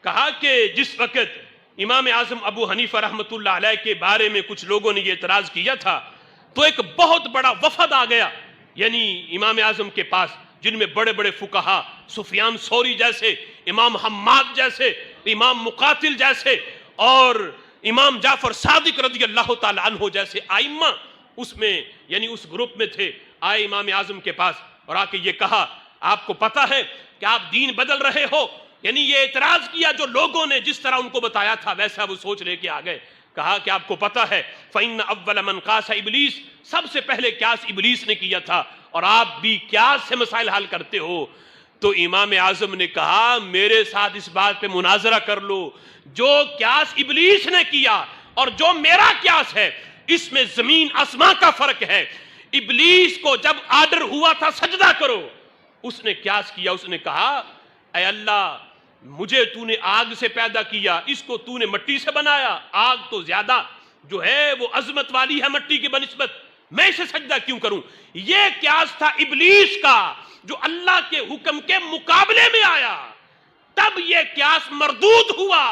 کہا کہ جس وقت امام اعظم ابو حنیفہ رحمۃ اللہ علیہ کے بارے میں کچھ لوگوں نے یہ اعتراض کیا تھا تو ایک بہت بڑا وفد آ گیا یعنی امام اعظم کے پاس، جن میں بڑے بڑے فقہا، سفیان ثوری جیسے، امام حماد جیسے، امام مقاتل جیسے اور امام جعفر صادق رضی اللہ تعالی عنہ جیسے ائمہ اس میں یعنی اس گروپ میں تھے، آئے امام اعظم کے پاس اور آ کے یہ کہا آپ کو پتہ ہے کہ آپ دین بدل رہے ہو، یعنی یہ اعتراض کیا جو لوگوں نے جس طرح ان کو بتایا تھا ویسا وہ سوچ لے کے آ گئے. کہا کہ آپ کو پتہ ہے فَإِنَّ أَوَّلَ مَنْ قَاسَ ابلیس، سب سے پہلے قیاس ابلیس نے کیا تھا اور آپ بھی قیاس سے مسائل حل کرتے ہو. تو امام اعظم نے کہا میرے ساتھ اس بات پہ مناظرہ کر لو، جو قیاس ابلیس نے کیا اور جو میرا قیاس ہے اس میں زمین آسمان کا فرق ہے. ابلیس کو جب آرڈر ہوا تھا سجدہ کرو، اس نے قیاس کیا، اس نے کہا اے اللہ مجھے تو نے آگ سے پیدا کیا، اس کو تو نے مٹی سے بنایا، آگ تو زیادہ جو ہے وہ عظمت والی ہے مٹی کی بنسبت، میں اسے سجدہ کیوں کروں. یہ قیاس تھا ابلیس کا جو اللہ کے حکم کے مقابلے میں آیا، تب یہ قیاس مردود ہوا.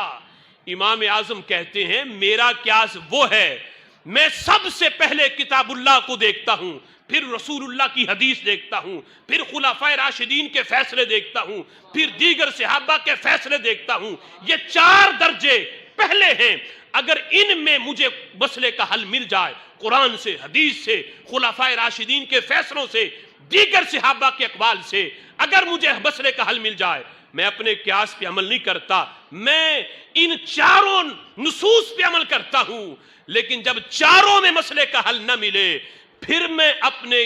امام اعظم کہتے ہیں میرا قیاس وہ ہے، میں سب سے پہلے کتاب اللہ کو دیکھتا ہوں، پھر رسول اللہ کی حدیث دیکھتا ہوں، پھر خلفائے راشدین کے فیصلے دیکھتا ہوں، پھر دیگر صحابہ کے فیصلے دیکھتا ہوں. یہ 4 درجے پہلے ہیں. اگر ان میں مجھے مسئلے کا حل مل جائے قرآن سے، حدیث سے، خلفائے راشدین کے فیصلوں سے، دیگر صحابہ کے اقوال سے، اگر مجھے مسئلے کا حل مل جائے میں اپنے قیاس پہ عمل نہیں کرتا، میں ان 4 نصوص پہ عمل کرتا ہوں. لیکن جب 4 میں مسئلے کا حل نہ ملے پھر میں اپنے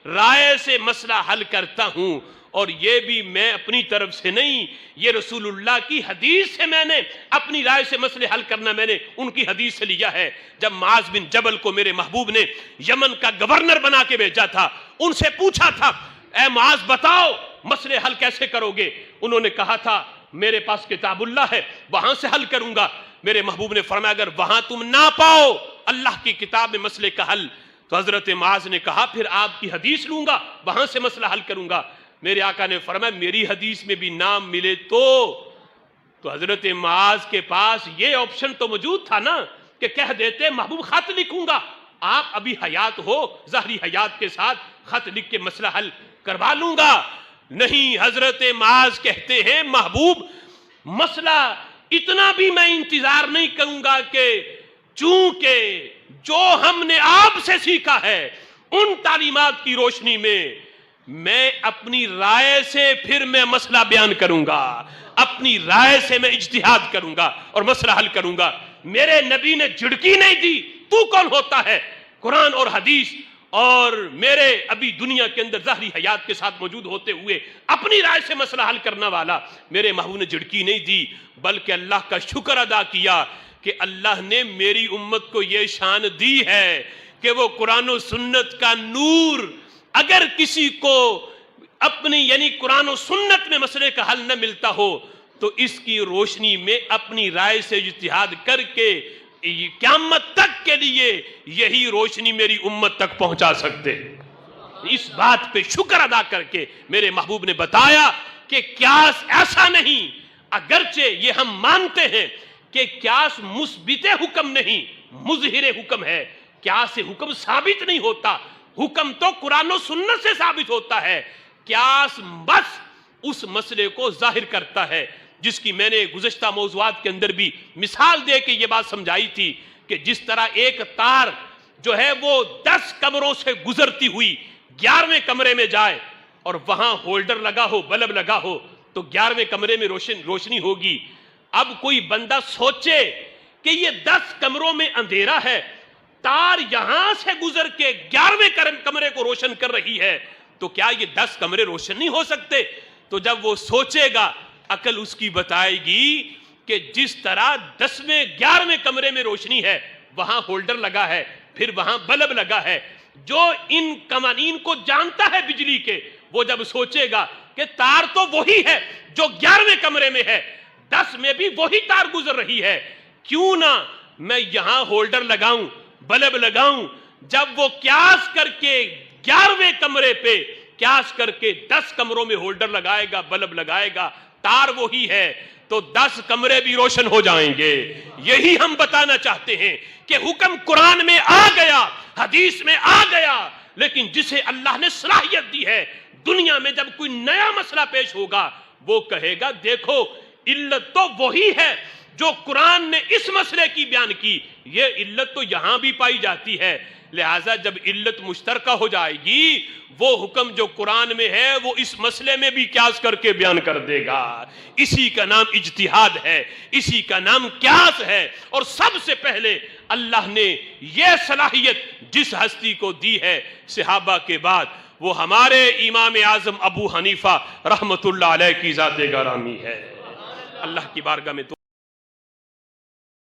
رائے سے مسئلہ حل کرتا ہوں. اور یہ بھی میں اپنی طرف سے نہیں، یہ رسول اللہ کی حدیث سے میں نے اپنی رائے سے مسئلے حل کرنا میں نے ان کی حدیث سے لیا ہے. جب معاذ بن جبل کو میرے محبوب نے یمن کا گورنر بنا کے بھیجا تھا، ان سے پوچھا تھا اے معاذ بتاؤ مسئلے حل کیسے کرو گے؟ انہوں نے کہا تھا میرے پاس کتاب اللہ ہے وہاں سے حل کروں گا. میرے محبوب نے فرمایا اگر وہاں تم نہ پاؤ اللہ کی کتاب میں مسئلے کا حل تو حضرت معاذ نے کہا پھر آپ کی حدیث لوں گا وہاں سے مسئلہ حل کروں گا. میرے آقا نے فرمایا میری حدیث میں بھی نام ملے تو حضرت معاذ کے پاس یہ آپشن تو موجود تھا نا کہ کہہ دیتے محبوب خط لکھوں گا، آپ ابھی حیات ہو، ظاہری حیات کے ساتھ خط لکھ کے مسئلہ حل کروا لوں گا. نہیں، حضرت معاذ کہتے ہیں محبوب مسئلہ اتنا بھی میں انتظار نہیں کروں گا کہ چونکہ جو ہم نے آپ سے سیکھا ہے ان تعلیمات کی روشنی میں اپنی رائے سے پھر میں مسئلہ بیان کروں گا، اپنی رائے سے میں اجتہاد کروں گا اور مسئلہ حل کروں گا. میرے نبی نے جھڑکی نہیں دی تو کون ہوتا ہے قرآن اور حدیث اور میرے ابھی دنیا کے اندر ظاہری حیات کے ساتھ موجود ہوتے ہوئے اپنی رائے سے مسئلہ حل کرنا والا. میرے محبوب نے جھڑکی نہیں دی بلکہ اللہ کا شکر ادا کیا کہ اللہ نے میری امت کو یہ شان دی ہے کہ وہ قرآن و سنت کا نور، اگر کسی کو اپنی یعنی قرآن و سنت میں مسئلے کا حل نہ ملتا ہو تو اس کی روشنی میں اپنی رائے سے اجتہاد کر کے قیامت تک کے لیے یہی روشنی میری امت تک پہنچا سکتے. اس بات پہ شکر ادا کر کے میرے محبوب نے بتایا کہ قیاس ایسا نہیں، اگرچہ یہ ہم مانتے ہیں کہ قیاس مثبت حکم نہیں مظہر حکم ہے. قیاس حکم ثابت نہیں ہوتا، حکم تو قرآن و سنت سے ثابت ہوتا ہے. قیاس بس اس مسئلے کو ظاہر کرتا ہے، جس کی میں نے گزشتہ موضوعات کے اندر بھی مثال دے کے یہ بات سمجھائی تھی کہ جس طرح ایک تار جو ہے وہ 10 کمروں سے گزرتی ہوئی 11ویں کمرے میں جائے اور وہاں ہولڈر لگا ہو، بلب لگا ہو تو 11ویں کمرے میں روشنی ہوگی. اب کوئی بندہ سوچے کہ یہ 10 کمروں میں اندھیرا ہے، تار یہاں سے گزر کے 11ویں کمرے کو روشن کر رہی ہے تو کیا یہ 10 کمرے روشن نہیں ہو سکتے؟ تو جب وہ سوچے گا عقل اس کی بتائے گی کہ جس طرح 10ویں 11ویں کمرے میں روشنی ہے وہاں ہولڈر لگا ہے، پھر وہاں بلب لگا ہے. جو ان قوانین کو جانتا ہے بجلی کے وہ جب سوچے گا کہ تار تو وہی ہے جو 11ویں کمرے میں ہے، 10 میں بھی وہی تار گزر رہی ہے، کیوں نہ میں یہاں ہولڈر لگاؤں، بلب لگاؤں. جب وہ قیاس کر کے 11ویں کمرے پہ قیاس کر کے 10 کمروں میں ہولڈر لگائے گا، بلب لگائے گا، تار وہی ہے تو 10 کمرے بھی روشن ہو جائیں گے۔ یہی ہم بتانا چاہتے ہیں کہ حکم قرآن میں آ گیا، حدیث میں آ گیا، لیکن جسے اللہ نے صلاحیت دی ہے، دنیا میں جب کوئی نیا مسئلہ پیش ہوگا وہ کہے گا دیکھو علت تو وہی ہے جو قرآن نے اس مسئلے کی بیان کی، یہ علت تو یہاں بھی پائی جاتی ہے۔ لہٰذا جب علت مشترکہ ہو جائے گی، وہ حکم جو قرآن میں ہے وہ اس مسئلے میں بھی قیاس کر کے بیان کر دے گا۔ اسی کا نام اجتہاد ہے، اسی کا نام قیاس ہے۔ اور سب سے پہلے اللہ نے یہ صلاحیت جس ہستی کو دی ہے صحابہ کے بعد، وہ ہمارے امام اعظم ابو حنیفہ رحمت اللہ علیہ کی ذات گرامی ہے۔ اللہ کی بارگاہ میں